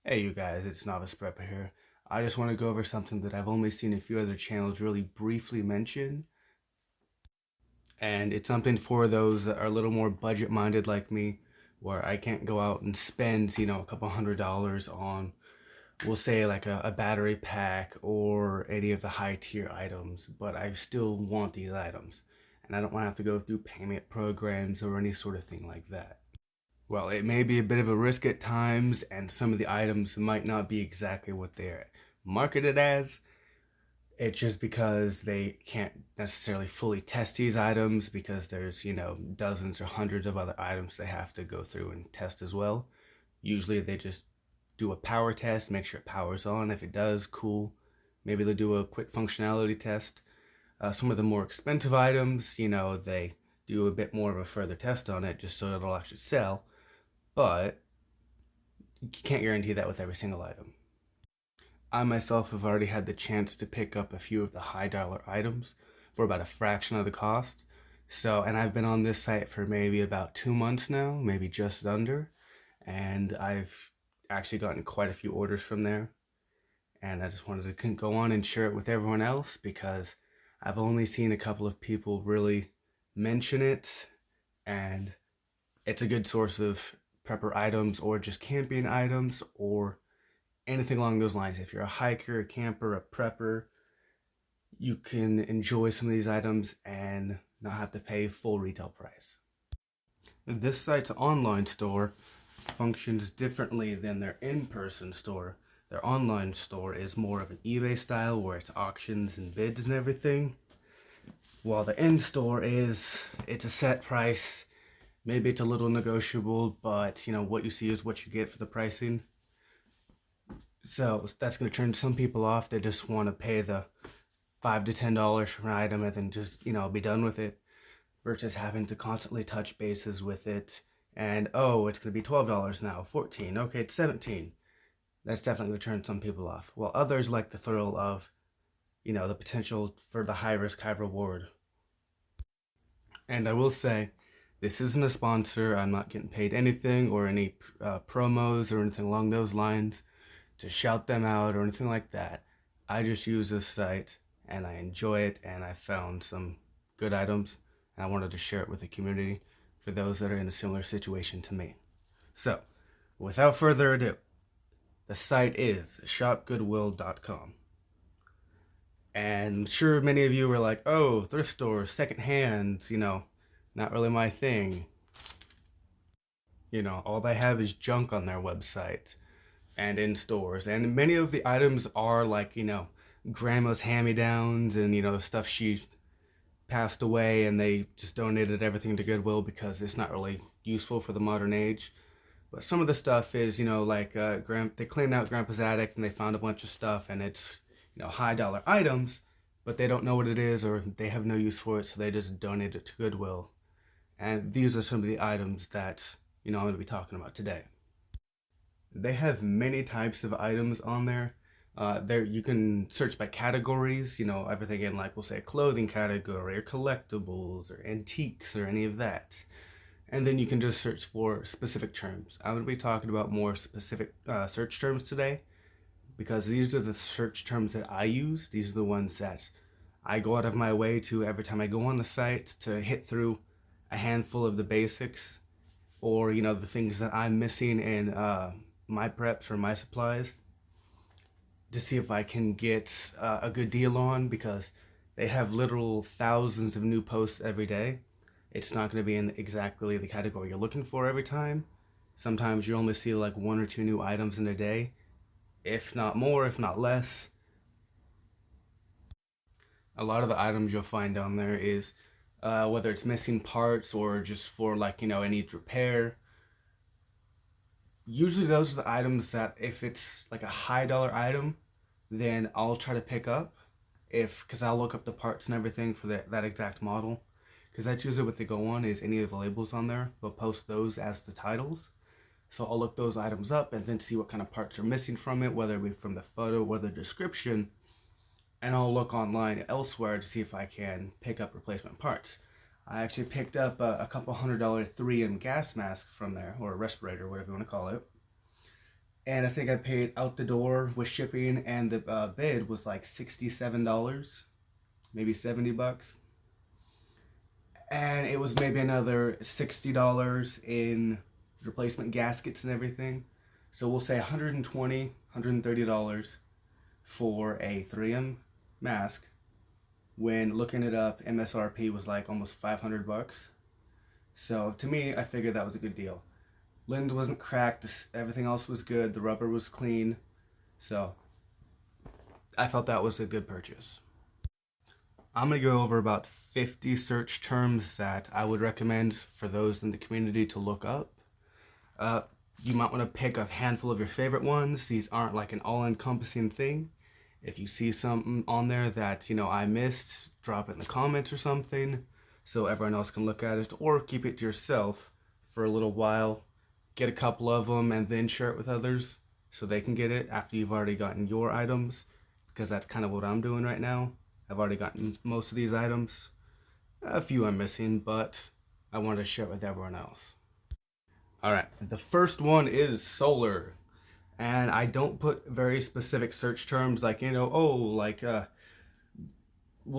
Hey you guys, it's Novice Prepper here. I just want to go over something that I've only seen a few other channels really briefly mention, and it's something for those that are a little more budget minded like me, where I can't go out and spend, a couple $100 on, we'll say like a battery pack or any of the high tier items, but I still want these items, and I don't want to have to go through payment programs or any sort of thing like that. Well, it may be a bit of a risk at times, and some of the items might not be exactly what they're marketed as. It's just because they can't necessarily fully test these items because there's, dozens or hundreds of other items they have to go through and test as well. Usually they just do a power test, make sure it powers on. If it does, cool. Maybe they'll do a quick functionality test. Some of the more expensive items, they do a bit more of a further test on it just so it'll actually sell. But you can't guarantee that with every single item. I myself have already had the chance to pick up a few of the high dollar items for about a fraction of the cost. So, and I've been on this site for maybe about 2 months now, maybe just under, and I've actually gotten quite a few orders from there. And I just wanted to go on and share it with everyone else because I've only seen a couple of people really mention it, and it's a good source of prepper items or just camping items or anything along those lines. If you're a hiker, a camper, a prepper, you can enjoy some of these items and not have to pay full retail price. This site's online store functions differently than their in-person store. Their online store is more of an eBay style where it's auctions and bids and everything. While the in-store it's a set price. Maybe it's a little negotiable, but what you see is what you get for the pricing. So that's going to turn some people off. They just want to pay the $5 to $10 for an item and then just, be done with it, versus having to constantly touch bases with it. And oh, it's going to be $12 now, 14. Okay, it's 17. That's definitely going to turn some people off. While others like the thrill of, the potential for the high risk, high reward. And I will say, this isn't a sponsor. I'm not getting paid anything or any promos or anything along those lines to shout them out or anything like that. I just use this site and I enjoy it, and I found some good items and I wanted to share it with the community for those that are in a similar situation to me. So, without further ado, the site is shopgoodwill.com. And I'm sure many of you were like, oh, thrift stores, secondhand, not really my thing. All they have is junk on their website and in stores. And many of the items are like, grandma's hand-me-downs and, stuff she passed away and they just donated everything to Goodwill because it's not really useful for the modern age. But some of the stuff is, like they cleaned out grandpa's attic and they found a bunch of stuff and it's, high dollar items, but they don't know what it is or they have no use for it, so they just donate it to Goodwill. And these are some of the items that, I'm going to be talking about today. They have many types of items on there. There you can search by categories, everything in, like, we'll say a clothing category or collectibles or antiques or any of that. And then you can just search for specific terms. I'm going to be talking about more specific search terms today because these are the search terms that I use. These are the ones that I go out of my way to every time I go on the site to hit through a handful of the basics or, the things that I'm missing in my preps or my supplies to see if I can get a good deal on, because they have literal thousands of new posts every day. It's not going to be in exactly the category you're looking for every time. Sometimes you only see like one or two new items in a day, if not more, if not less. A lot of the items you'll find down there is whether it's missing parts or just for, like, it needs repair. Usually those are the items that if it's like a high dollar item, then I'll try to pick up, because I'll look up the parts and everything for that exact model, because that's usually what they go on, is any of the labels on there. They'll post those as the titles. So I'll look those items up and then see what kind of parts are missing from it, whether it be from the photo or the description, and I'll look online elsewhere to see if I can pick up replacement parts. I actually picked up a couple $100 3M gas mask from there, or a respirator, whatever you want to call it. And I think I paid out the door with shipping, and the bid was like $67, maybe $70. And it was maybe another $60 in replacement gaskets and everything. So we'll say $120, $130 for a 3M mask. When looking it up, MSRP was like almost $500. So to me, I figured that was a good deal. Lens wasn't cracked. Everything else was good. The rubber was clean. So I felt that was a good purchase. I'm going to go over about 50 search terms that I would recommend for those in the community to look up. You might want to pick a handful of your favorite ones. These aren't like an all-encompassing thing. If you see something on there that, I missed, drop it in the comments or something so everyone else can look at it, or keep it to yourself for a little while. Get a couple of them and then share it with others so they can get it after you've already gotten your items, because that's kind of what I'm doing right now. I've already gotten most of these items. A few I'm missing, but I want to share it with everyone else. Alright, the first one is solar. And I don't put very specific search terms like, we'll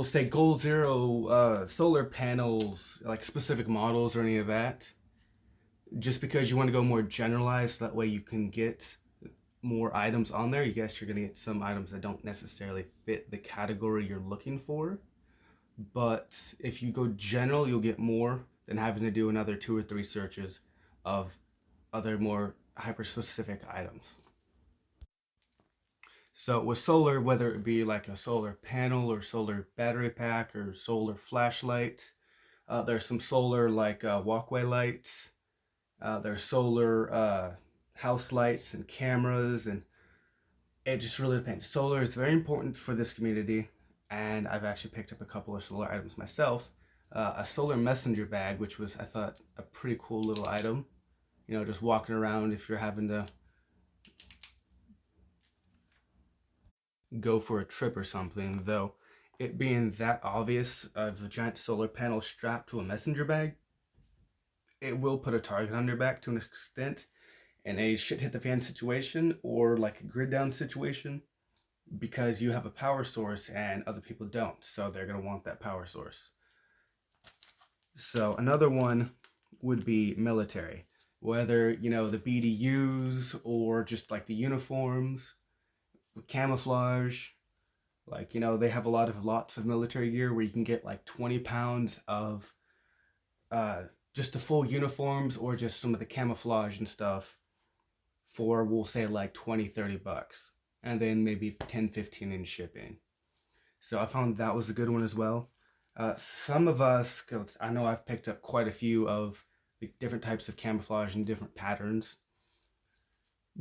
say Goal Zero solar panels, like specific models or any of that. Just because you want to go more generalized, that way you can get more items on there. Yes, you're going to get some items that don't necessarily fit the category you're looking for. But if you go general, you'll get more than having to do another 2 or 3 searches of other more hyper-specific items. So with solar, whether it be like a solar panel or solar battery pack or solar flashlight, there's some solar like walkway lights. There's solar house lights and cameras, and it just really depends. Solar is very important for this community, and I've actually picked up a couple of solar items myself. A solar messenger bag, which was, I thought, a pretty cool little item. Just walking around if you're having to go for a trip or something, though it being that obvious of a giant solar panel strapped to a messenger bag, it will put a target on your back to an extent in a shit hit the fan situation or like a grid down situation, because you have a power source and other people don't, so they're going to want that power source. So another one would be military, whether the BDUs or just like the uniforms, camouflage. Like, they have lots of military gear where you can get like 20 pounds of just the full uniforms or just some of the camouflage and stuff for, we'll say, like $20-$30, and then maybe 10-15 in shipping. So I found that was a good one as well. Some of us, cause I know I've picked up quite a few of the different types of camouflage and different patterns,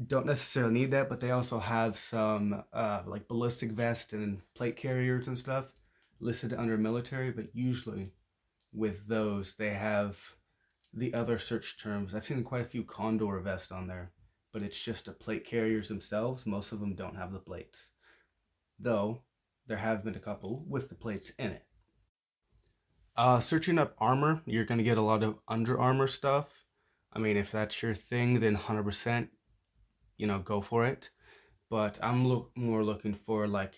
don't necessarily need that, but they also have some like ballistic vest and plate carriers and stuff listed under military. But usually with those, they have the other search terms. I've seen quite a few Condor vests on there, but it's just the plate carriers themselves. Most of them don't have the plates, though there have been a couple with the plates in it. Searching up armor, you're going to get a lot of Under Armour stuff. I mean, if that's your thing, then 100%, go for it. But I'm more looking for like,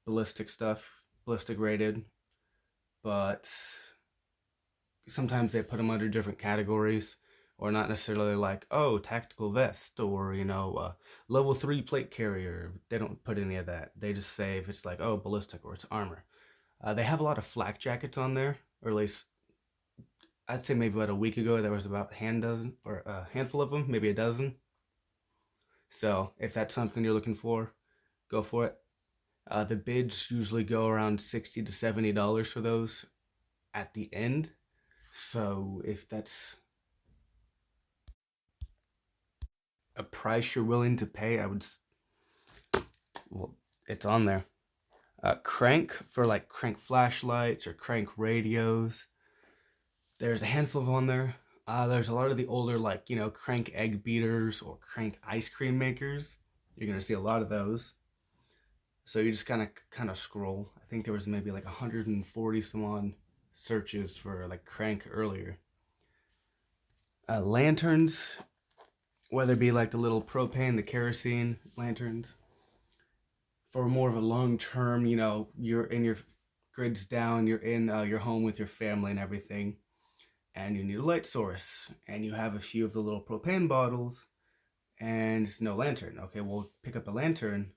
ballistic stuff, ballistic rated. But sometimes they put them under different categories, or not necessarily like, oh, tactical vest, or, level 3 plate carrier. They don't put any of that. They just say if it's like, oh, ballistic or it's armor. They have a lot of flak jackets on there, or at least I'd say maybe about a week ago there was about a handful of them, maybe a dozen. So if that's something you're looking for, go for it. The bids usually go around $60 to $70 for those at the end. So if that's a price you're willing to pay, it's on there. Crank for like crank flashlights or crank radios. There's a handful of on there. There's a lot of the older, like, crank egg beaters or crank ice cream makers. You're going to see a lot of those. So you just kind of scroll. I think there was maybe like 140 some on searches for like crank earlier. Lanterns, whether it be like the little propane, the kerosene lanterns. For more of a long term, you're in your grid's down, you're in your home with your family and everything, and you need a light source, and you have a few of the little propane bottles, and no lantern. Okay, well, pick up a lantern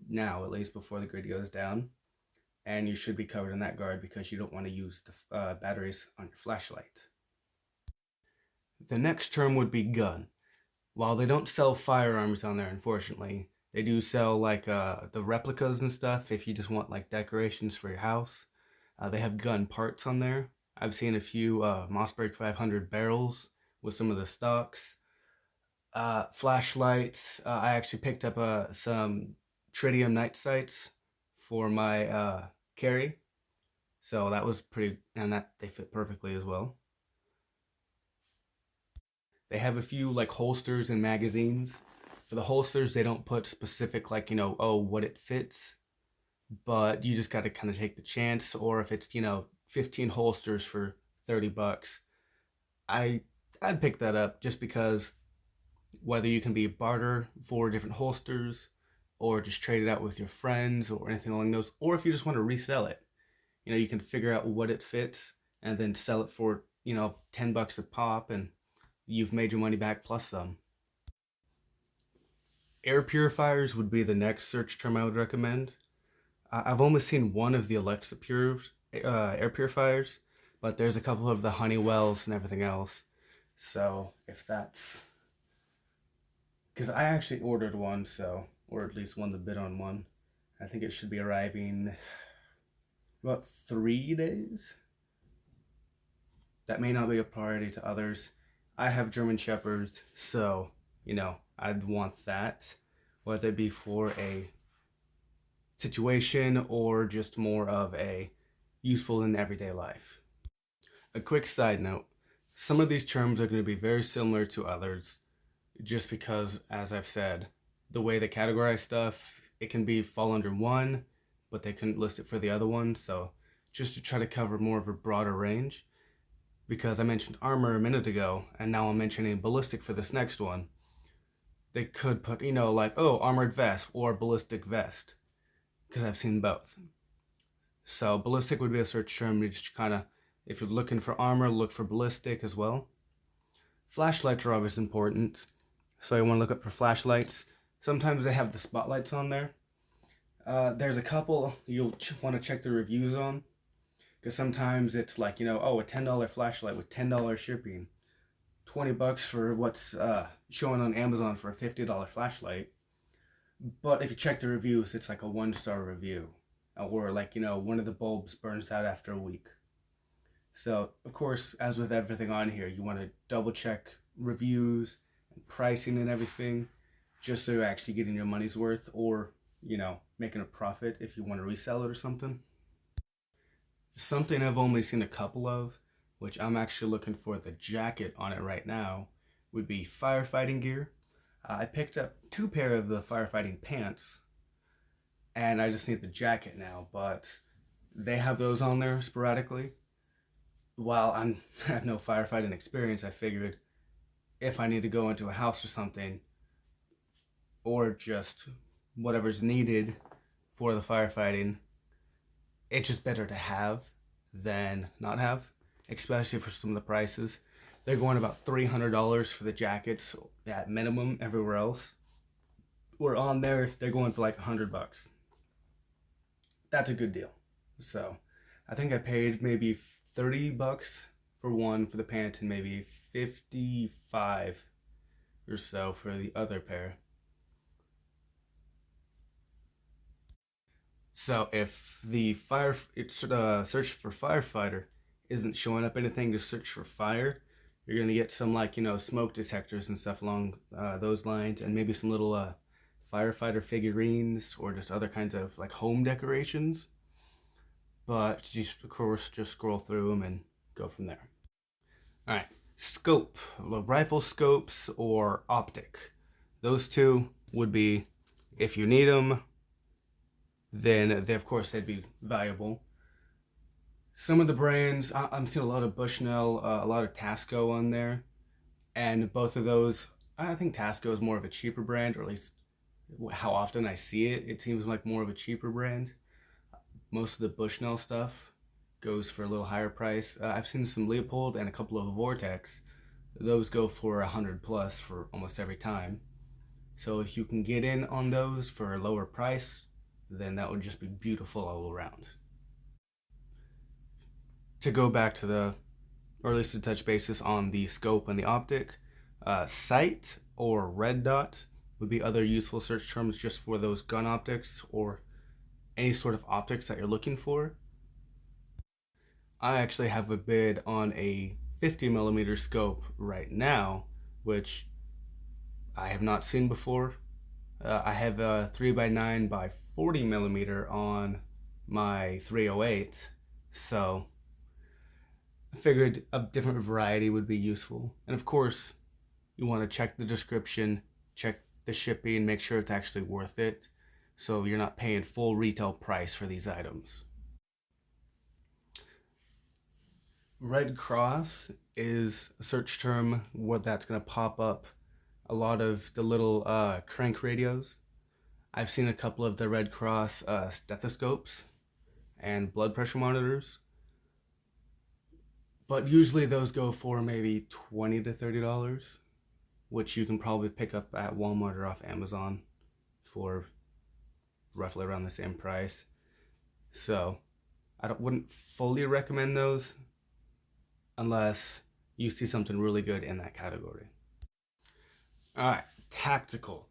now, at least before the grid goes down, and you should be covered in that guard because you don't want to use the batteries on your flashlight. The next term would be gun. While they don't sell firearms on there, unfortunately, they do sell like the replicas and stuff if you just want like decorations for your house. They have gun parts on there. I've seen a few Mossberg 500 barrels with some of the stocks. Flashlights. I actually picked up some tritium night sights for my carry. So that was pretty, and that they fit perfectly as well. They have a few like holsters and magazines. For the holsters, they don't put specific like, what it fits, but you just got to kind of take the chance. Or if it's, 15 holsters for $30, I I'd pick that up just because whether you can be barter for different holsters or just trade it out with your friends or anything along those, or if you just want to resell it, you can figure out what it fits and then sell it for, $10 a pop, and you've made your money back plus some. Air purifiers would be the next search term I would recommend. I've only seen one of the Alexa air purifiers, but there's a couple of the Honeywells and everything else. So if that's, because I actually ordered one, or at least won the bid on one. I think it should be arriving about 3 days. That may not be a priority to others. I have German Shepherds, so I'd want that, whether it be for a situation or just more of a useful in everyday life. A quick side note, some of these terms are going to be very similar to others just because, as I've said, the way they categorize stuff, it can fall under one, but they couldn't list it for the other one. So just to try to cover more of a broader range, because I mentioned armor a minute ago, and now I'm mentioning ballistic for this next one. They could put, like, armored vest or ballistic vest, because I've seen both. So ballistic would be a search term. You just kind of, if you're looking for armor, look for ballistic as well. Flashlights are always important, so you want to look up for flashlights. Sometimes they have the spotlights on there. There's a couple you'll want to check the reviews on, because sometimes it's like, a $10 flashlight with $10 shipping, $20 for what's showing on Amazon for a $50 flashlight. But if you check the reviews, it's like a 1-star review, or like, one of the bulbs burns out after a week. So of course, as with everything on here, you want to double check reviews and pricing and everything, just so you're actually getting your money's worth, or making a profit if you want to resell it or something. Something I've only seen a couple of, which I'm actually looking for the jacket on it right now, would be firefighting gear. I picked up 2 pair of the firefighting pants, and I just need the jacket now, but they have those on there sporadically. While I have no firefighting experience, I figured if I need to go into a house or something, or just whatever's needed for the firefighting, it's just better to have than not have, especially for some of the prices. They're going about $300 for the jackets at minimum everywhere else. We're on there, they're going for like $100. That's a good deal. So I think I paid maybe $30 for one for the pant and maybe 55 or so for the other pair. So if the search for firefighter isn't showing up anything to search for fire, you're gonna get some like smoke detectors and stuff along those lines, and maybe some little firefighter figurines or just other kinds of like home decorations. But just of course just scroll through them and go from there. All right, scope, rifle scopes or optic. Those two would be, if you need them, then they, of course they'd be valuable. Some of the brands, I'm seeing a lot of Bushnell, a lot of Tasco on there, and both of those I think Tasco is more of a cheaper brand, or at least how often I see it, it seems like more of a cheaper brand. Most of the Bushnell stuff goes for a little higher price. I've seen some Leopold and a couple of Vortex. Those go for 100 plus for almost every time. So if you can get in on those for a lower price, then that would just be beautiful all around. To go back to the, or at least to touch basis on the scope and the optic, sight or red dot would be other useful search terms just for those gun optics or any sort of optics that you're looking for. I actually have a bid on a 50mm scope right now, which I have not seen before. I have a 3x9 by 40mm on my 308, so I figured a different variety would be useful. And of course, you want to check the description, check the shipping, make sure it's actually worth it, so you're not paying full retail price for these items. Red Cross is a search term where that's going to pop up a lot of the little crank radios. I've seen a couple of the Red Cross stethoscopes and blood pressure monitors, but usually those go for maybe $20 to $30, which you can probably pick up at Walmart or off Amazon for roughly around the same price. So I wouldn't fully recommend those unless you see something really good in that category. All right, tactical.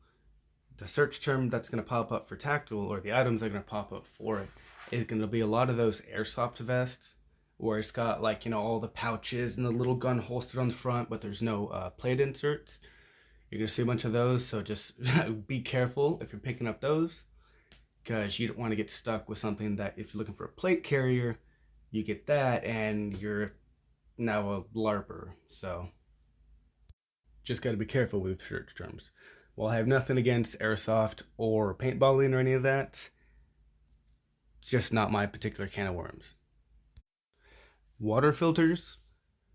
The search term that's going to pop up for tactical, or the items that are going to pop up for it, is going to be a lot of those airsoft vests where it's got, like, you know, all the pouches and the little gun holstered on the front, but there's no plate inserts. You're going to see a bunch of those, so just be careful if you're picking up those, because you don't want to get stuck with something that, if you're looking for a plate carrier, you get that and you're now a LARPer. So just got to be careful with search terms. While I have nothing against airsoft or paintballing or any of that, it's just not my particular can of worms. Water filters.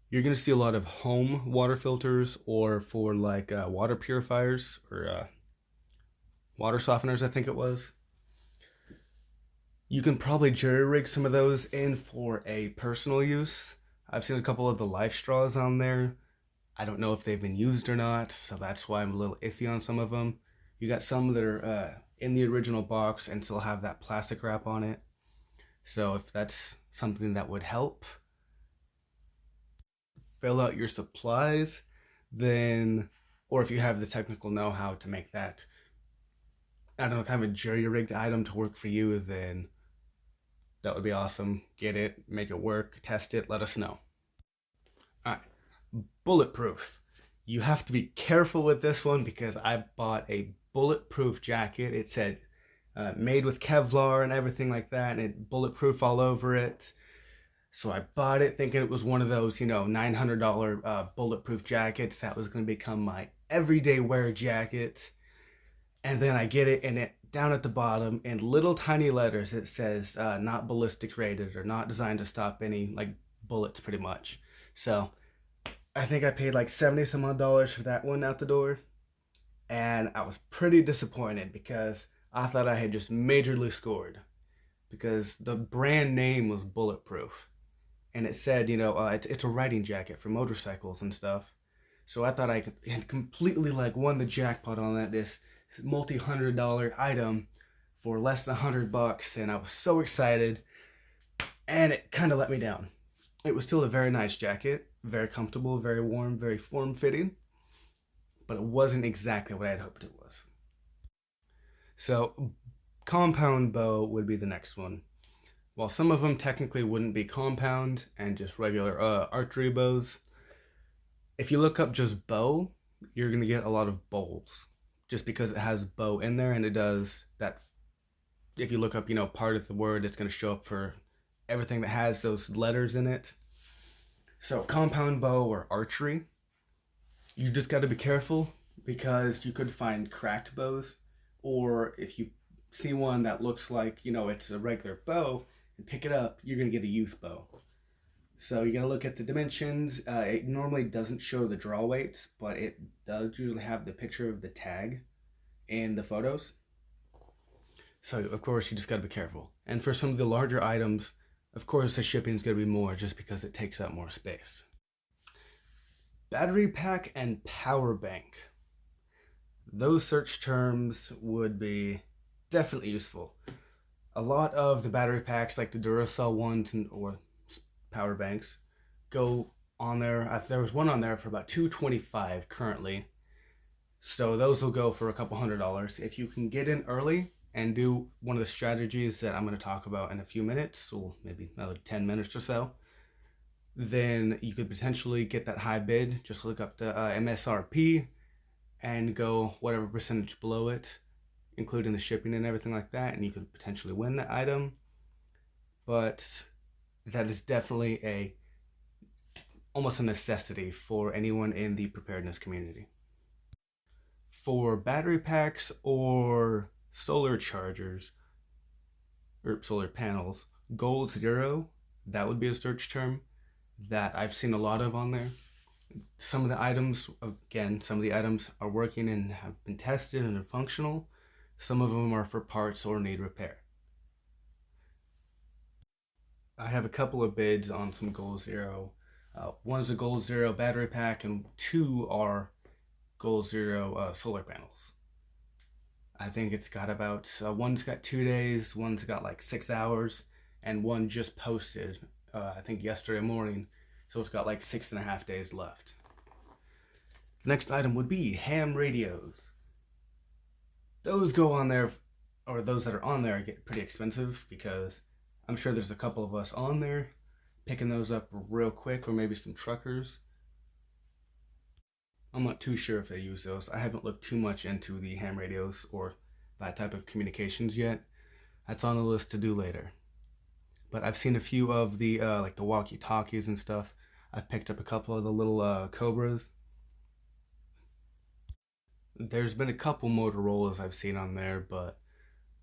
You're going to see a lot of home water filters, or for like water purifiers or water softeners, I think it was. You can probably jury rig some of those in for a personal use. I've seen a couple of the life straws on there. I don't know if they've been used or not, so that's why I'm a little iffy on some of them. You got some that are in the original box and still have that plastic wrap on it. So if that's something that would help fill out your supplies, then, or if you have the technical know-how to make that, I don't know, kind of a jury-rigged item to work for you, then that would be awesome. Get it, make it work, test it, let us know. All right. Bulletproof. You have to be careful with this one because I bought a bulletproof jacket. It said made with Kevlar and everything like that, and it bulletproof all over it. So I bought it thinking it was one of those, you know, $900 bulletproof jackets that was going to become my everyday wear jacket. And then I get it, and it down at the bottom in little tiny letters it says not ballistic rated, or not designed to stop any like bullets, pretty much. So I think I paid like 70 some odd dollars for that one out the door, and I was pretty disappointed because I thought I had just majorly scored, because the brand name was Bulletproof, and it said, you know, it's a riding jacket for motorcycles and stuff. So I thought I had completely like won the jackpot on that, this multi-$100 item for less than $100, and I was so excited, and it kind of let me down. It was still a very nice jacket, very comfortable, very warm, very form-fitting, but it wasn't exactly what I had hoped it was. So compound bow would be the next one. While some of them technically wouldn't be compound and just regular archery bows, if you look up just bow, you're going to get a lot of bowls, just because it has bow in there, and it does that. If you look up, you know, part of the word, it's going to show up for everything that has those letters in it. So compound bow or archery, you just got to be careful, because you could find cracked bows, or if you see one that looks like, you know, it's a regular bow and pick it up, you're going to get a youth bow. So you gotta look at the dimensions. It normally doesn't show the draw weights, but it does usually have the picture of the tag in the photos. So of course you just gotta be careful. And for some of the larger items, of course the shipping is gonna be more just because it takes up more space. Battery pack and power bank. Those search terms would be definitely useful. A lot of the battery packs, like the Duracell ones or power banks, go on there. There was one on there for about $225 currently. So those will go for a couple $100. If you can get in early and do one of the strategies that I'm going to talk about in a few minutes, or maybe another 10 minutes or so, then you could potentially get that high bid. Just look up the MSRP and go whatever percentage below it, including the shipping and everything like that, and you could potentially win the item. But that is definitely almost a necessity for anyone in the preparedness community. For battery packs or solar chargers or solar panels, goal zero, that would be a search term that I've seen a lot of on there. Some of the items are working and have been tested and are functional. Some of them are for parts or need repair. I have a couple of bids on some Goal Zero. One's a Goal Zero battery pack, and two are Goal Zero solar panels. I think it's got about, one's got 2 days, one's got like 6 hours, and one just posted, I think yesterday morning, so it's got like 6.5 days left. The next item would be ham radios. Those go on there, or those that are on there get pretty expensive because I'm sure there's a couple of us on there picking those up real quick, or maybe some truckers. I'm not too sure if they use those. I haven't looked too much into the ham radios or that type of communications yet. That's on the list to do later. But I've seen a few of the like the walkie-talkies and stuff. I've picked up a couple of the little Cobras. There's been a couple Motorola's I've seen on there, but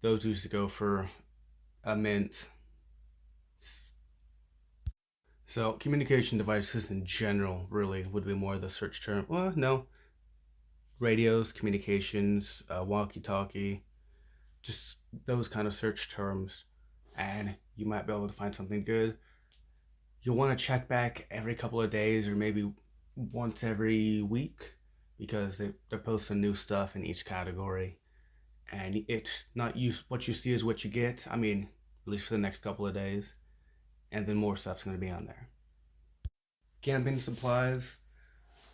those used to go for a mint. So communication devices in general really would be more the search term. Well, no. Radios, communications, walkie-talkie, just those kind of search terms, and you might be able to find something good. You'll want to check back every couple of days or maybe once every week because they're posting new stuff in each category, and it's not what you see is what you get. I mean, at least for the next couple of days, and then more stuff's going to be on there. Camping supplies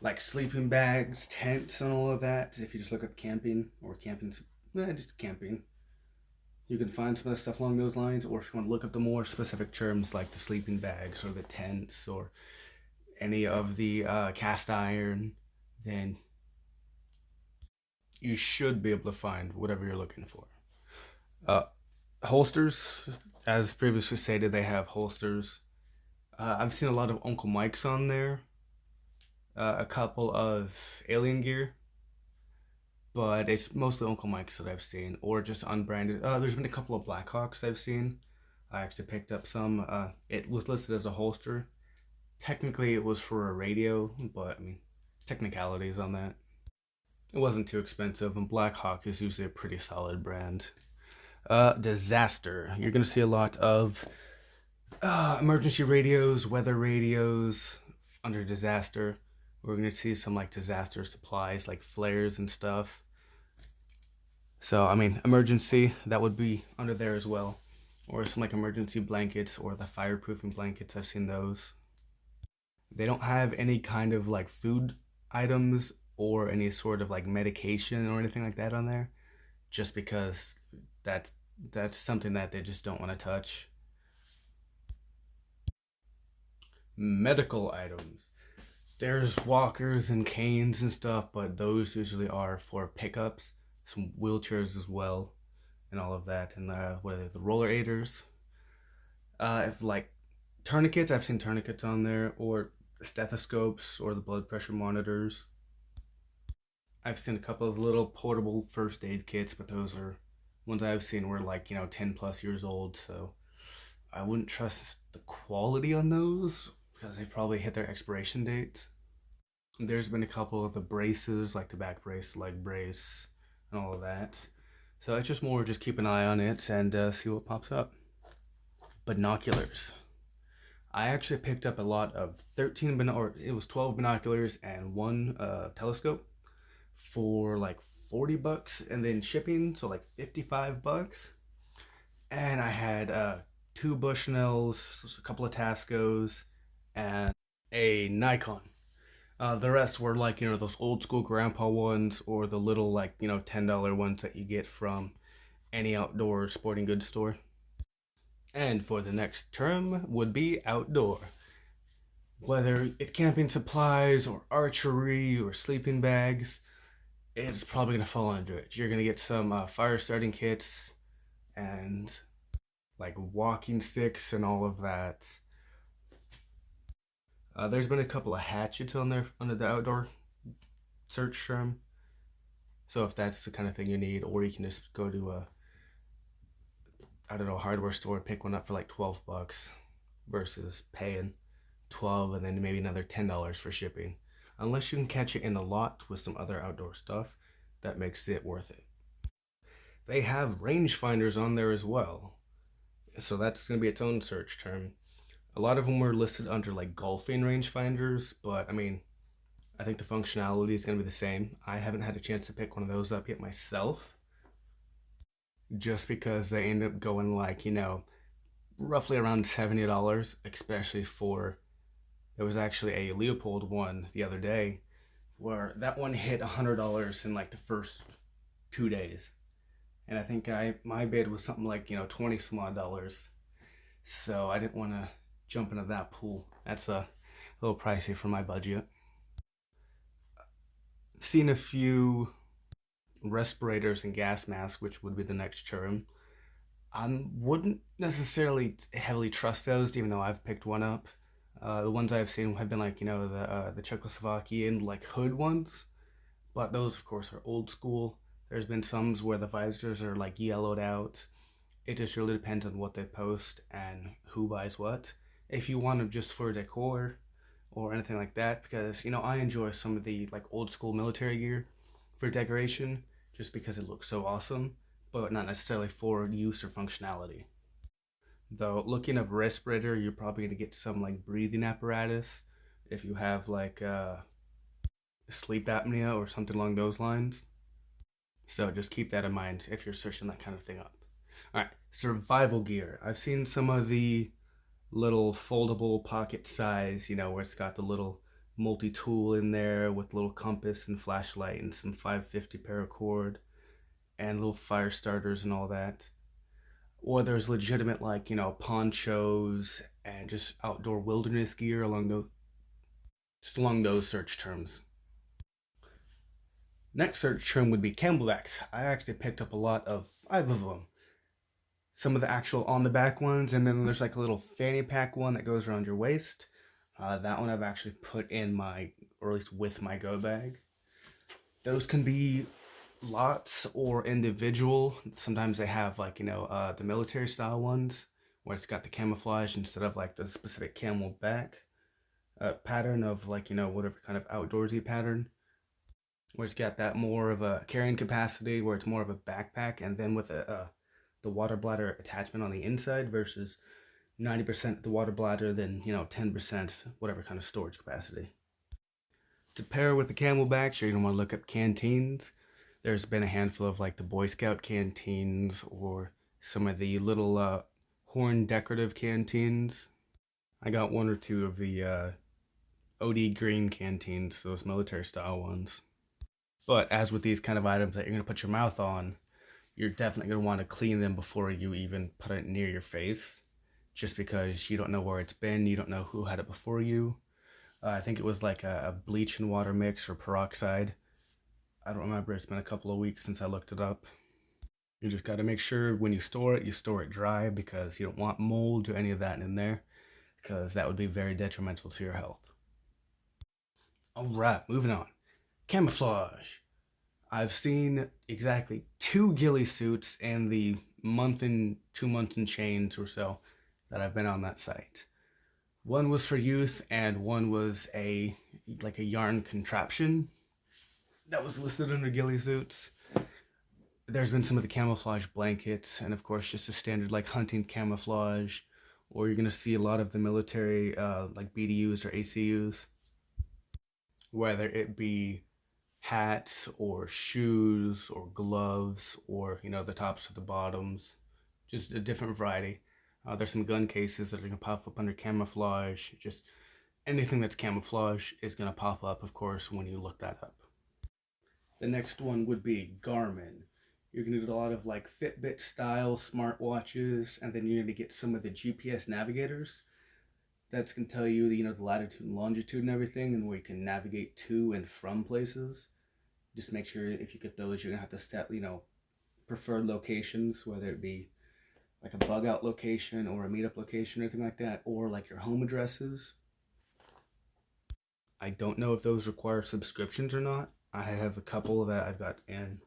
like sleeping bags, tents, and all of that. If you just look up camping or just camping, you can find some of the stuff along those lines. Or if you want to look up the more specific terms like the sleeping bags or the tents or any of the cast iron, then you should be able to find whatever you're looking for. Holsters, as previously stated, they have holsters. I've seen a lot of Uncle Mike's on there. A couple of Alien gear, but it's mostly Uncle Mike's that I've seen, or just unbranded. There's been a couple of Blackhawks I've seen. I actually picked up some. It was listed as a holster. Technically, it was for a radio, but I mean, technicalities on that. It wasn't too expensive, and Blackhawk is usually a pretty solid brand. Disaster. You're gonna see a lot of emergency radios, weather radios under disaster. We're going to see some like disaster supplies like flares and stuff. So, I mean, emergency, that would be under there as well. Or some like emergency blankets or the fireproofing blankets. I've seen those. They don't have any kind of like food items or any sort of like medication or anything like that on there. Just because that's something that they just don't want to touch. Medical items. There's walkers and canes and stuff, but those usually are for pickups. Some wheelchairs as well, and all of that. And what are they? The roller aiders. If like tourniquets, I've seen tourniquets on there, or stethoscopes, or the blood pressure monitors. I've seen a couple of little portable first aid kits, but those are ones I've seen were like 10 plus years old, so I wouldn't trust the quality on those because they've probably hit their expiration date. There's been a couple of the braces, like the back brace, leg brace, and all of that. So it's just more just keep an eye on it and see what pops up. Binoculars. I actually picked up a lot of 12 binoculars and one telescope for like $40, and then shipping, so like $55. And I had two Bushnells, a couple of Tascos, and a Nikon. The rest were like, those old school grandpa ones, or the little like, $10 ones that you get from any outdoor sporting goods store. And for the next term would be outdoor. Whether it's camping supplies or archery or sleeping bags, it's probably going to fall under it. You're going to get some fire starting kits and like walking sticks and all of that. There's been a couple of hatchets on there under the outdoor search term. So if that's the kind of thing you need, or you can just go to a hardware store and pick one up for like $12 versus paying 12 and then maybe another $10 for shipping. Unless you can catch it in a lot with some other outdoor stuff, that makes it worth it. They have rangefinders on there as well. So that's going to be its own search term. A lot of them were listed under like golfing rangefinders, but I think the functionality is going to be the same. I haven't had a chance to pick one of those up yet myself, just because they end up going like, roughly around $70, especially for, there was actually a Leopold one the other day where that one hit $100 in like the first 2 days. And I think my bid was something like, 20 some odd dollars. So I didn't want to jump into that pool. That's a little pricey for my budget. Seen a few respirators and gas masks, which would be the next term. I wouldn't necessarily heavily trust those, even though I've picked one up. The ones I've seen have been like, the Czechoslovakian like hood ones, but those of course are old school. There's been some where the visors are like yellowed out. It just really depends on what they post and who buys what. If you want them just for decor or anything like that, because I enjoy some of the like old school military gear for decoration just because it looks so awesome, but not necessarily for use or functionality. Though looking up respirator, you're probably going to get some like breathing apparatus if you have like sleep apnea or something along those lines. So just keep that in mind if you're searching that kind of thing up. All right, survival gear. I've seen some of the little foldable pocket size, where it's got the little multi-tool in there with little compass and flashlight and some 550 paracord and little fire starters and all that. Or there's legitimate like, ponchos and just outdoor wilderness gear along those search terms. Next search term would be camelbacks. I actually picked up a lot of 5 of them. Some of the actual on the back ones, and then there's like a little fanny pack one that goes around your waist. That one I've actually put in my, or at least with my go bag. Those can be lots or individual. Sometimes they have like, the military style ones where it's got the camouflage instead of like the specific camel back pattern of like, whatever kind of outdoorsy pattern, where it's got that more of a carrying capacity, where it's more of a backpack, and then with the water bladder attachment on the inside versus 90% the water bladder, then 10% whatever kind of storage capacity. To pair with the camelbacks, you're gonna want to look up canteens. There's been a handful of like the Boy Scout canteens or some of the little horn decorative canteens. I got 1 or 2 of the OD green canteens, those military style ones. But as with these kind of items that you're going to put your mouth on, you're definitely going to want to clean them before you even put it near your face, just because you don't know where it's been, you don't know who had it before you. I think it was like a bleach and water mix or peroxide. I don't remember, it's been a couple of weeks since I looked it up. You just got to make sure when you store it dry, because you don't want mold or any of that in there, because that would be very detrimental to your health. Alright, moving on. Camouflage. I've seen exactly 2 ghillie suits in the 2 months and change or so that I've been on that site. One was for youth, and one was a like a yarn contraption that was listed under ghillie suits. There's been some of the camouflage blankets, and of course just a standard like hunting camouflage, or you're gonna see a lot of the military like BDUs or ACUs, whether it be hats or shoes or gloves or the tops or the bottoms, just a different variety. There's some gun cases that are gonna pop up under camouflage. Just anything that's camouflage is gonna pop up, of course, when you look that up. The next one would be Garmin. You're gonna get a lot of like Fitbit style smartwatches, and then you're gonna get some of the GPS navigators. That's gonna tell you the latitude and longitude and everything, and where you can navigate to and from places. Just make sure if you get those, you're gonna have to set preferred locations, whether it be like a bug out location or a meetup location or anything like that, or like your home addresses. I don't know if those require subscriptions or not. I have a couple that I've got in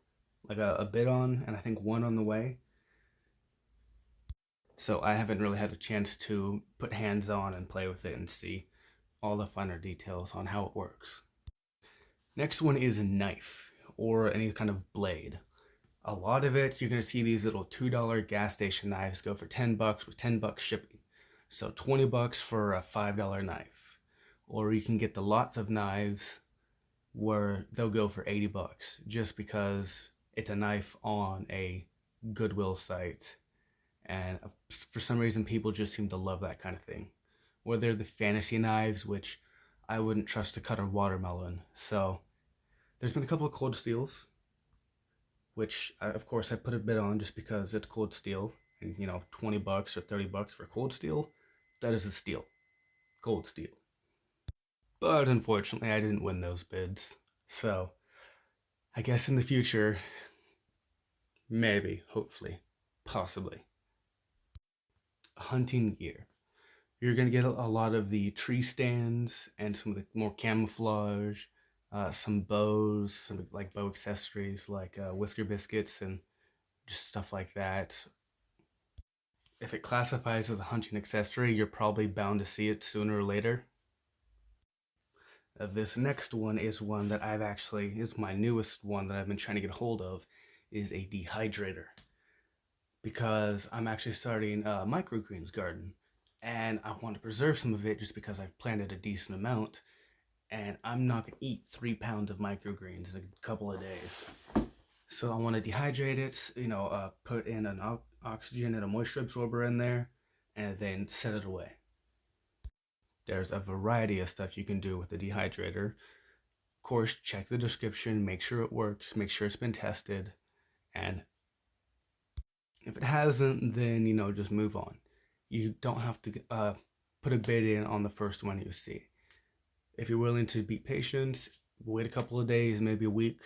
like a bid on, and I think one on the way. So I haven't really had a chance to put hands on and play with it and see all the finer details on how it works. Next one is a knife or any kind of blade. A lot of it, you're going to see these little $2 gas station knives go for $10 with $10 shipping. So $20 for a $5 knife. Or you can get the lots of knives where they'll go for $80 just because it's a knife on a Goodwill site. And for some reason, people just seem to love that kind of thing. Or they're the fantasy knives, which I wouldn't trust to cut a watermelon. So there's been a couple of cold steels, which of course I put a bid on just because it's cold steel. And $20 or $30 for cold steel, that is a steal. Cold steel. But unfortunately, I didn't win those bids. So I guess in the future, maybe, hopefully, possibly. Hunting gear. You're going to get a lot of the tree stands and some of the more camouflage, some bows, some like bow accessories like whisker biscuits and just stuff like that. If it classifies as a hunting accessory, you're probably bound to see it sooner or later. This next one is one that is my newest one that I've been trying to get a hold of, is a dehydrator. Because I'm actually starting a microgreens garden, and I want to preserve some of it just because I've planted a decent amount, and I'm not going to eat 3 pounds of microgreens in a couple of days. So I want to dehydrate it, put in an oxygen and a moisture absorber in there, and then set it away. There's a variety of stuff you can do with the dehydrator. Of course, check the description, make sure it works, make sure it's been tested, and if it hasn't, then just move on. You don't have to put a bid in on the first one you see. If you're willing to be patient, wait a couple of days, maybe a week,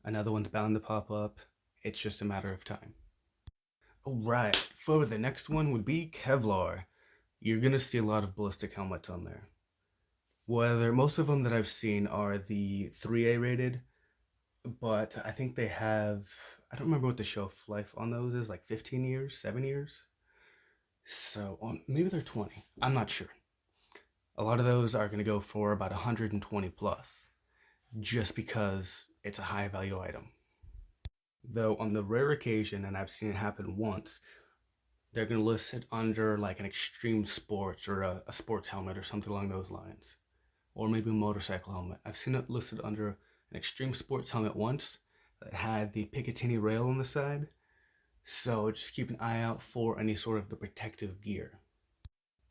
another one's bound to pop up. It's just a matter of time. Alright, for the next one would be Kevlar. You're gonna see a lot of ballistic helmets on there. Whether most of them that I've seen are the 3A rated, but I think they have, I don't remember what the shelf life on those is, like 15 years, 7 years. So maybe they're 20. I'm not sure. A lot of those are going to go for about 120 plus, just because it's a high value item. Though on the rare occasion, and I've seen it happen once, they're going to list it under like an extreme sports or a sports helmet or something along those lines. Or maybe a motorcycle helmet. I've seen it listed under an extreme sports helmet once that had the Picatinny rail on the side. So just keep an eye out for any sort of the protective gear.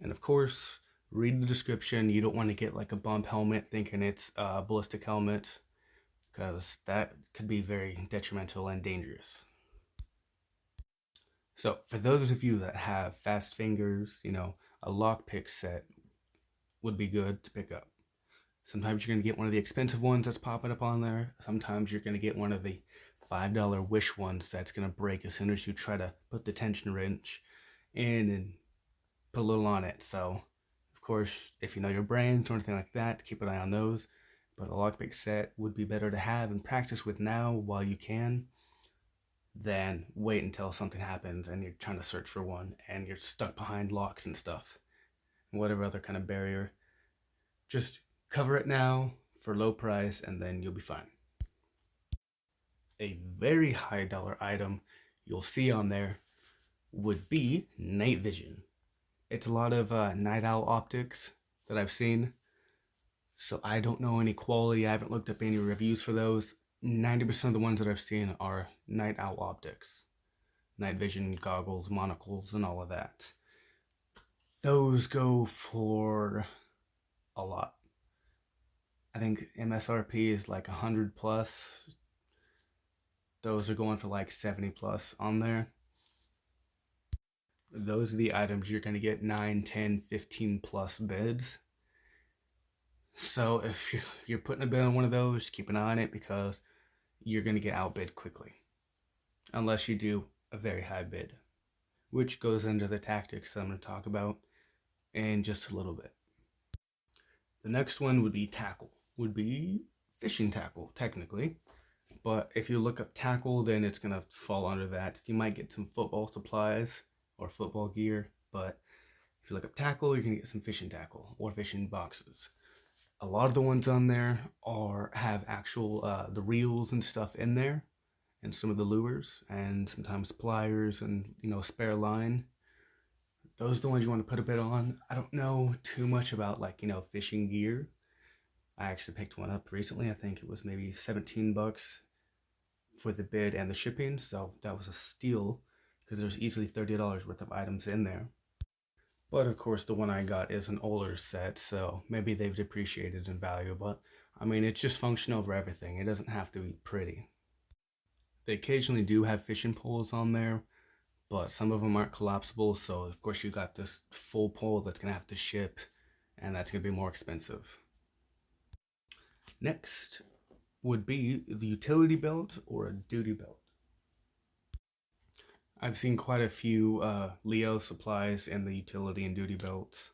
And of course, read the description. You don't want to get like a bump helmet thinking it's a ballistic helmet, because that could be very detrimental and dangerous. So for those of you that have fast fingers, a lockpick set would be good to pick up. Sometimes you're going to get one of the expensive ones that's popping up on there. Sometimes you're going to get one of the $5 Wish ones that's going to break as soon as you try to put the tension wrench in and put a little on it. So, of course, if you know your brains or anything like that, keep an eye on those. But a lockpick set would be better to have and practice with now while you can, than wait until something happens and you're trying to search for one and you're stuck behind locks and stuff. whatever other kind of barrier. Just cover it now for low price and then you'll be fine. A very high dollar item you'll see on there would be night vision. It's a lot of night owl optics that I've seen. So I don't know any quality. I haven't looked up any reviews for those. 90% of the ones that I've seen are night owl optics. Night vision goggles, monocles, and all of that. Those go for a lot. I think MSRP is like 100 plus. Those are going for like 70 plus on there. Those are the items you're going to get 9, 10, 15 plus bids. So if you're putting a bid on one of those, keep an eye on it because you're going to get outbid quickly. Unless you do a very high bid, which goes into the tactics that I'm going to talk about in just a little bit. The next one would be tackle. Would be fishing tackle, technically. But if you look up tackle, then it's going to fall under that. You might get some football supplies or football gear, but if you look up tackle, you're going to get some fishing tackle or fishing boxes. A lot of the ones on there have actual the reels and stuff in there, and some of the lures, and sometimes pliers and spare line. Those are the ones you want to put a bid on. I don't know too much about fishing gear. I actually picked one up recently. I think it was maybe $17 for the bid and the shipping, so that was a steal because there's easily $30 worth of items in there. But of course, the one I got is an older set, so maybe they've depreciated in value. But I mean, it's just function over everything. It doesn't have to be pretty. They occasionally do have fishing poles on there, but some of them aren't collapsible. So of course, you got this full pole that's gonna have to ship, and that's gonna be more expensive. Next would be the utility belt or a duty belt. I've seen quite a few Leo supplies in the utility and duty belts,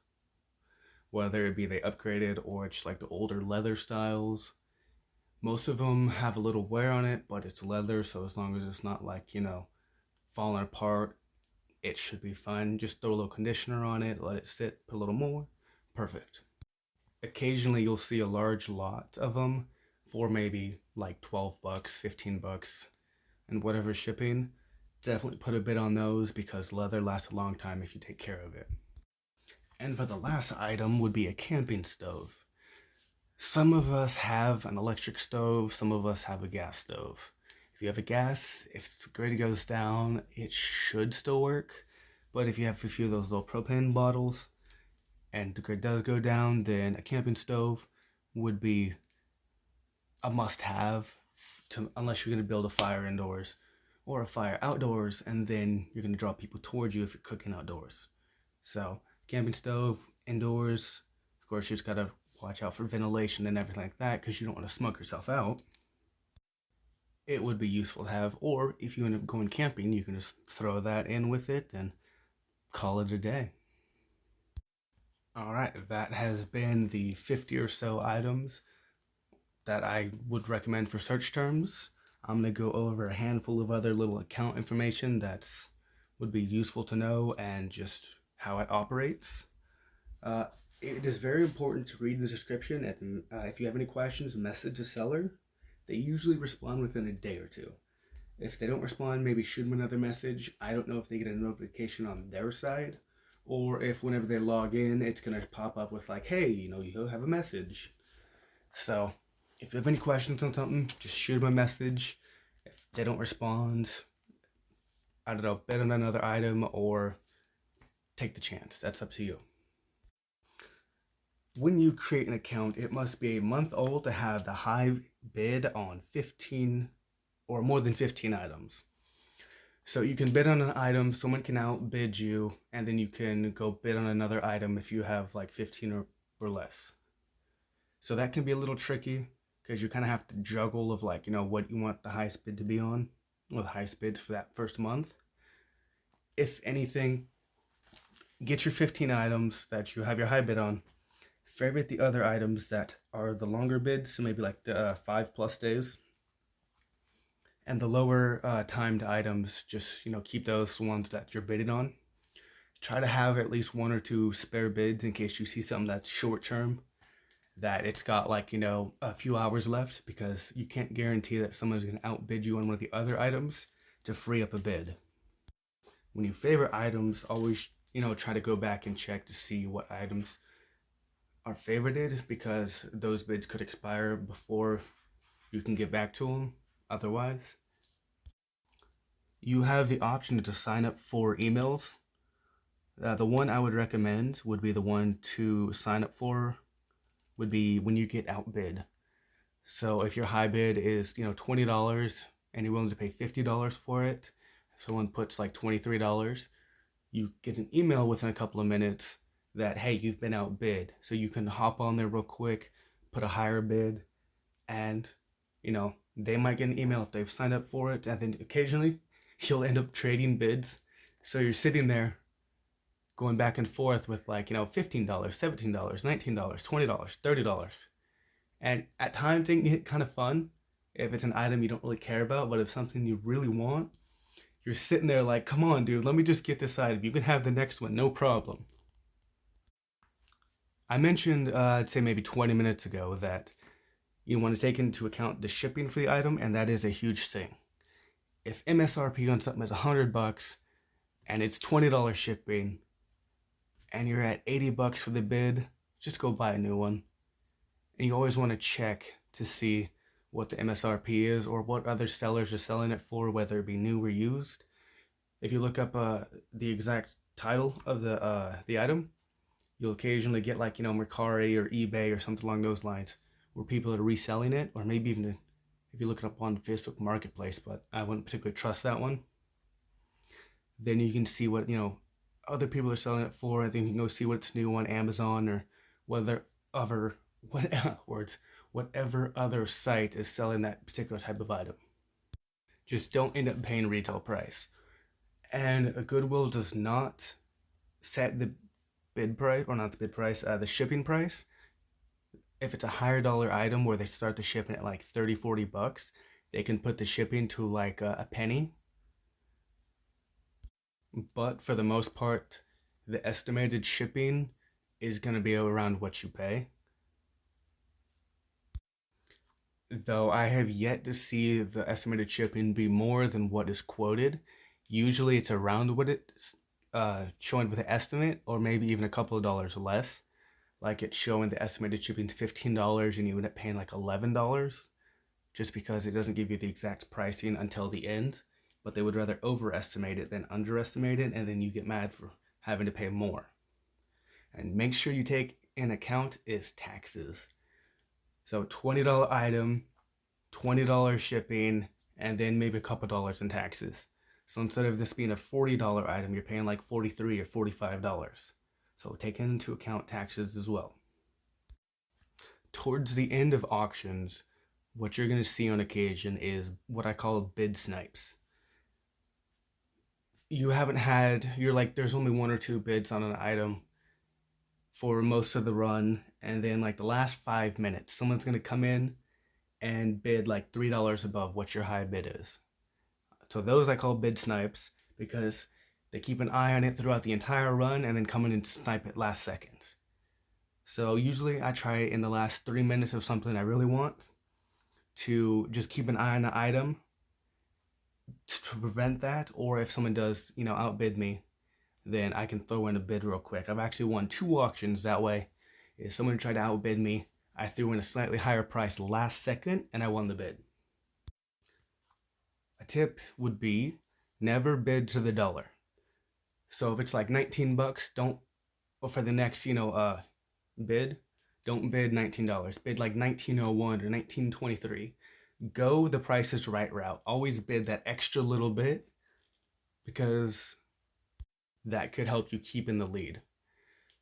whether it be they upgraded or it's like the older leather styles. Most of them have a little wear on it, but it's leather, so as long as it's not falling apart, it should be fine. Just throw a little conditioner on it, let it sit, put a little more, perfect. Occasionally you'll see a large lot of them for maybe like $12, $15, and whatever shipping. Definitely put a bid on those because leather lasts a long time if you take care of it. And for the last item would be a camping stove. Some of us have an electric stove, some of us have a gas stove. If you have a gas, if the grid goes down, it should still work. But if you have a few of those little propane bottles and the grid does go down, then a camping stove would be a must-have, unless you're going to build a fire indoors or a fire outdoors, and then you're going to draw people towards you if you're cooking outdoors. So camping stove, indoors, of course you just got to watch out for ventilation and everything like that because you don't want to smoke yourself out. It would be useful to have, or if you end up going camping, you can just throw that in with it and call it a day. Alright, that has been the 50 or so items that I would recommend for search terms. I'm going to go over a handful of other little account information that would be useful to know and just how it operates. It is very important to read the description, and if you have any questions, message the seller. They usually respond within a day or two. If they don't respond, maybe shoot them another message. I don't know if they get a notification on their side, or if whenever they log in, it's going to pop up with like, hey, you have a message. So if you have any questions on something, just shoot them a message. If they don't respond, I don't know, bid on another item or take the chance. That's up to you. When you create an account, it must be a month old to have the high bid on 15 or more than 15 items. So you can bid on an item, someone can outbid you, and then you can go bid on another item if you have like 15 or less. So that can be a little tricky because you kind of have to juggle of what you want the highest bid to be on, or the highest bid for that first month. If anything, get your 15 items that you have your high bid on. Favorite the other items that are the longer bids, so maybe like the 5+ days. And the lower timed items, just keep those ones that you're bidding on. try to have at least 1 or 2 spare bids in case you see something that's short term, that it's got like, a few hours left, because you can't guarantee that someone's going to outbid you on one of the other items to free up a bid. When you favorite items, always, try to go back and check to see what items are favorited, because those bids could expire before you can get back to them otherwise. You have the option to sign up for emails. The one I would recommend would be the one to sign up for would be when you get outbid. So if your high bid is, $20 and you're willing to pay $50 for it, someone puts like $23, you get an email within a couple of minutes that, hey, you've been outbid. So you can hop on there real quick, put a higher bid, and, they might get an email if they've signed up for it. And then occasionally you'll end up trading bids. So you're sitting there going back and forth with like, $15, $17, $19, $20, $30. And at times it can get kind of fun if it's an item you don't really care about, but if something you really want, you're sitting there like, come on, dude, let me just get this item. You can have the next one, no problem. I mentioned, I'd say maybe 20 minutes ago, that you want to take into account the shipping for the item, and that is a huge thing. If MSRP on something is $100 and it's $20 shipping, and you're at $80 for the bid, just go buy a new one. And you always want to check to see what the MSRP is or what other sellers are selling it for, whether it be new or used. If you look up the exact title of the item, you'll occasionally get like, Mercari or eBay or something along those lines, where people are reselling it, or maybe even if you look it up on Facebook Marketplace, but I wouldn't particularly trust that one. Then you can see what, other people are selling it for, and then you can go see what's new on Amazon or whatever other site is selling that particular type of item. Just don't end up paying retail price. And Goodwill does not set the bid price, or not the bid price, the shipping price. If it's a higher dollar item where they start the shipping at like $30-$40, they can put the shipping to like a penny. But for the most part, the estimated shipping is going to be around what you pay. Though I have yet to see the estimated shipping be more than what is quoted. Usually it's around what it's showing with the estimate, or maybe even a couple of dollars less. Like it's showing the estimated shipping is $15 and you end up paying like $11, just because it doesn't give you the exact pricing until the end. But they would rather overestimate it than underestimate it, and then you get mad for having to pay more. And make sure you take in account is taxes. So $20 item, $20 shipping, and then maybe a couple dollars in taxes. So instead of this being a $40 item, you're paying like $43 or $45. So take into account taxes as well. Towards the end of auctions, what you're going to see on occasion is what I call bid snipes. You're like, there's only 1 or 2 bids on an item for most of the run, and then like the last 5 minutes, someone's going to come in and bid like $3 above what your high bid is. So those I call bid snipes, because they keep an eye on it throughout the entire run and then come in and snipe it last second. So usually I try in the last 3 minutes of something I really want to just keep an eye on the item to prevent that, or if someone does, outbid me, then I can throw in a bid real quick. I've actually won 2 auctions that way. If someone tried to outbid me, I threw in a slightly higher price last second and I won the bid. A tip would be never bid to the dollar. So if it's like $19, for the next, bid, don't bid $19. Bid like $19.01 or $19.23. Go the Price is Right route. Always bid that extra little bit, because that could help you keep in the lead.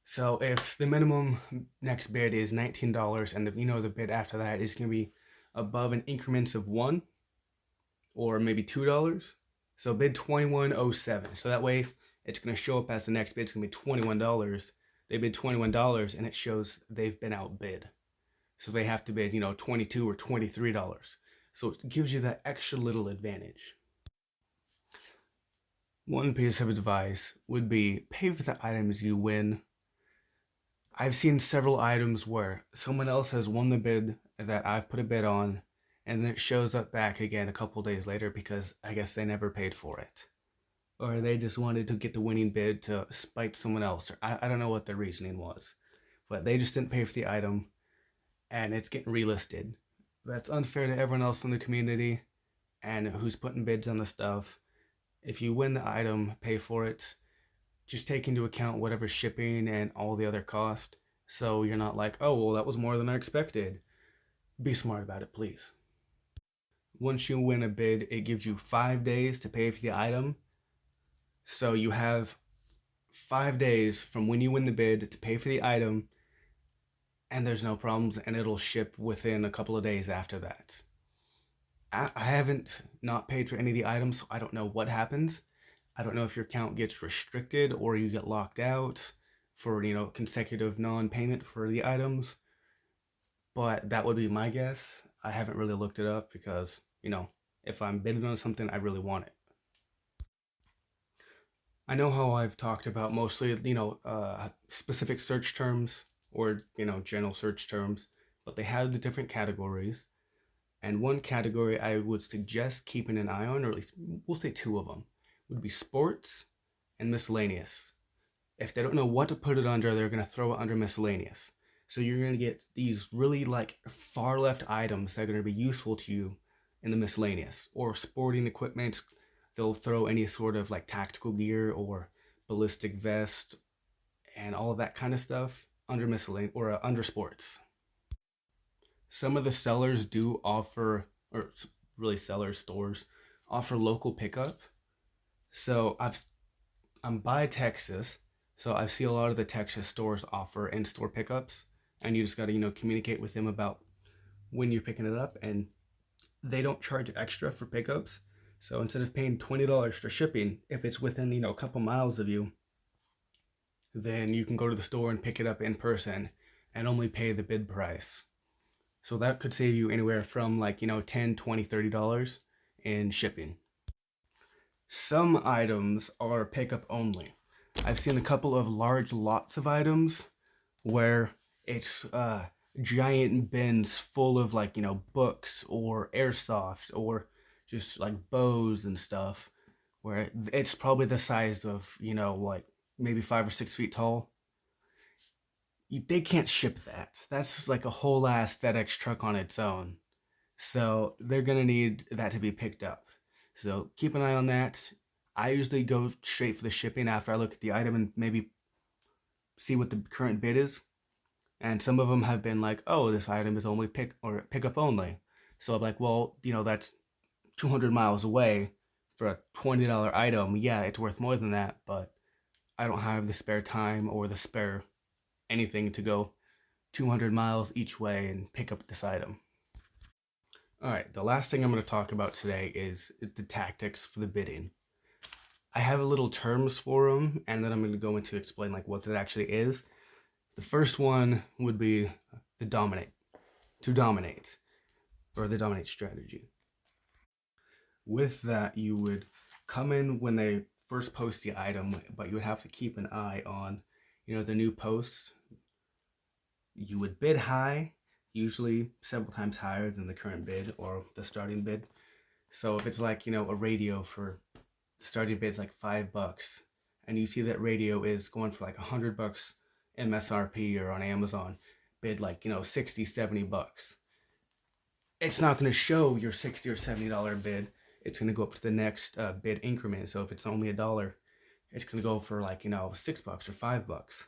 So if the minimum next bid is $19 and the bid after that is going to be above in increments of $1 or maybe $2, so bid $21.07. So that way it's going to show up as the next bid. It's going to be $21. They bid $21 and it shows they've been outbid. So they have to bid, $22 or $23. So it gives you that extra little advantage. One piece of advice would be pay for the items you win. I've seen several items where someone else has won the bid that I've put a bid on, and then it shows up back again a couple days later because I guess they never paid for it. Or they just wanted to get the winning bid to spite someone else. Or I don't know what their reasoning was. But they just didn't pay for the item, and it's getting relisted. That's unfair to everyone else in the community and who's putting bids on the stuff. If you win the item, pay for it. Just take into account whatever shipping and all the other cost. So you're not like, oh, well, that was more than I expected. Be smart about it, please. Once you win a bid, it gives you 5 days to pay for the item. So you have 5 days from when you win the bid to pay for the item, and there's no problems, and it'll ship within a couple of days after that. I haven't not paid for any of the items, so I don't know what happens. I don't know if your account gets restricted or you get locked out for, consecutive non-payment for the items. But that would be my guess. I haven't really looked it up because, if I'm bidding on something, I really want it. I know how I've talked about mostly, specific search terms or, general search terms, but they have the different categories. And one category I would suggest keeping an eye on, or at least we'll say two of them, would be sports and miscellaneous. If they don't know what to put it under, they're going to throw it under miscellaneous. So you're going to get these really far left items that are going to be useful to you in the miscellaneous. Or sporting equipment, they'll throw any sort of tactical gear or ballistic vest and all of that kind of stuff under miscellaneous or under sports. Some of the sellers do offer, or really sellers, stores, offer local pickup. So I'm by Texas, so I see a lot of the Texas stores offer in-store pickups, and you just got to, communicate with them about when you're picking it up, and they don't charge extra for pickups. So instead of paying $20 for shipping, if it's within, a couple miles of you, then you can go to the store and pick it up in person and only pay the bid price. So that could save you anywhere from $10, $20, $30 in shipping. Some items are pickup only. I've seen a couple of large lots of items where it's giant bins full of books or airsoft or just bows and stuff, where it's probably the size of maybe 5 or 6 feet tall. They can't ship that. That's just a whole ass FedEx truck on its own. So they're gonna need that to be picked up. So keep an eye on that. I usually go straight for the shipping after I look at the item and maybe see what the current bid is. And some of them have been like, oh, this item is only pickup only. So I'm like, well, that's 200 miles away for a $20 item. Yeah, it's worth more than that, but I don't have the spare time or the spare anything to go 200 miles each way and pick up this item. All right, the last thing I'm going to talk about today is the tactics for the bidding. I have a little terms for them, and then I'm going to go into explain what it actually is. The first one would be the dominate strategy. With that, you would come in when they first post the item, but you would have to keep an eye on, the new posts. You would bid high, usually several times higher than the current bid or the starting bid. So if it's a radio for the starting bid is $5, and you see that radio is going for $100 MSRP or on Amazon, bid $60, $70. It's not going to show your $60 or $70 bid. It's going to go up to the next bid increment. So if it's only $1, it's going to go for $6 or $5.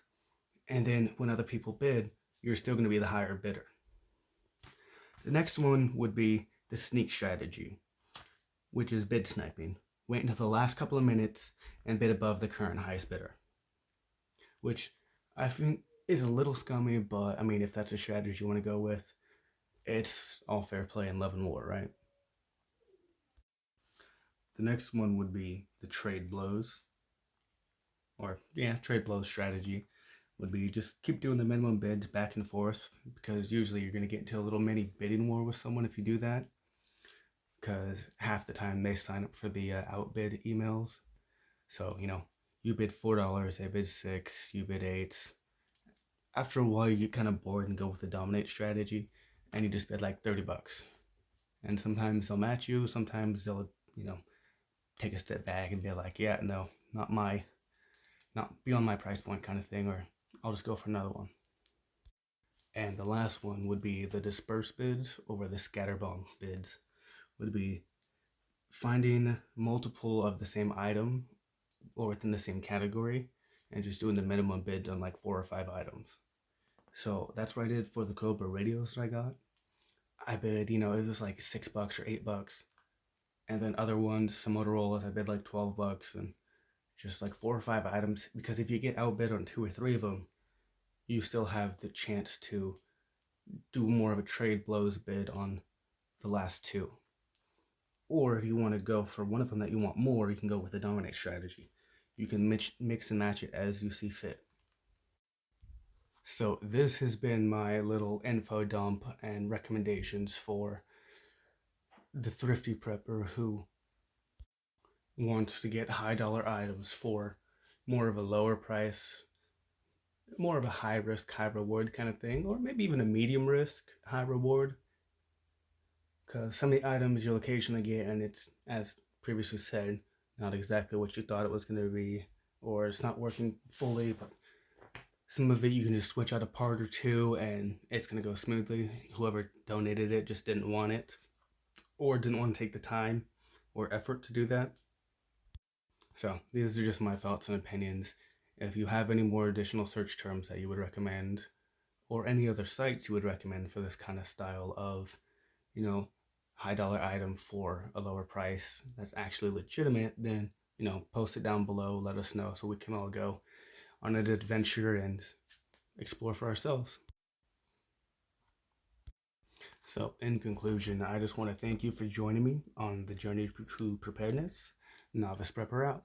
And then when other people bid, you're still going to be the higher bidder. The next one would be the sneak strategy, which is bid sniping. Wait until the last couple of minutes and bid above the current highest bidder, which I think is a little scummy, but if that's a strategy you want to go with, it's all fair play in love and war, right? The next one would be the trade blows, trade blows strategy would be just keep doing the minimum bids back and forth, because usually you're going to get into a little mini bidding war with someone if you do that, because half the time they sign up for the outbid emails. So, you bid $4, they bid 6, you bid 8. After a while, you get kind of bored and go with the dominate strategy, and you just bid like $30. And sometimes they'll match you, sometimes they'll, take a step back and be like, yeah, no, not beyond my price point kind of thing, or I'll just go for another one. And the last one would be the disperse bids, or the scatter bomb bids, would be finding multiple of the same item or within the same category and just doing the minimum bid on like 4 or 5 items. So that's what I did for the Cobra radios that I got. I bid, it was like $6 or $8. And then other ones, some Motorola's, I bid like $12 and just like 4 or 5 items. Because if you get outbid on 2 or 3 of them, you still have the chance to do more of a trade blows bid on the last 2. Or if you want to go for one of them that you want more, you can go with the dominate strategy. You can mix and match it as you see fit. So this has been my little info dump and recommendations for the thrifty prepper who wants to get high dollar items for more of a lower price, more of a high risk, high reward kind of thing, or maybe even a medium risk, high reward. Because some of the items you'll occasionally get, and it's, as previously said, not exactly what you thought it was going to be, or it's not working fully, but some of it you can just switch out a part or two and it's going to go smoothly. Whoever donated it just didn't want it, or didn't want to take the time or effort to do that. So these are just my thoughts and opinions. If you have any more additional search terms that you would recommend, or any other sites you would recommend for this kind of style of, high dollar item for a lower price that's actually legitimate, then, post it down below, let us know so we can all go on an adventure and explore for ourselves. So, in conclusion, I just want to thank you for joining me on the journey to preparedness. Novice Prepper out.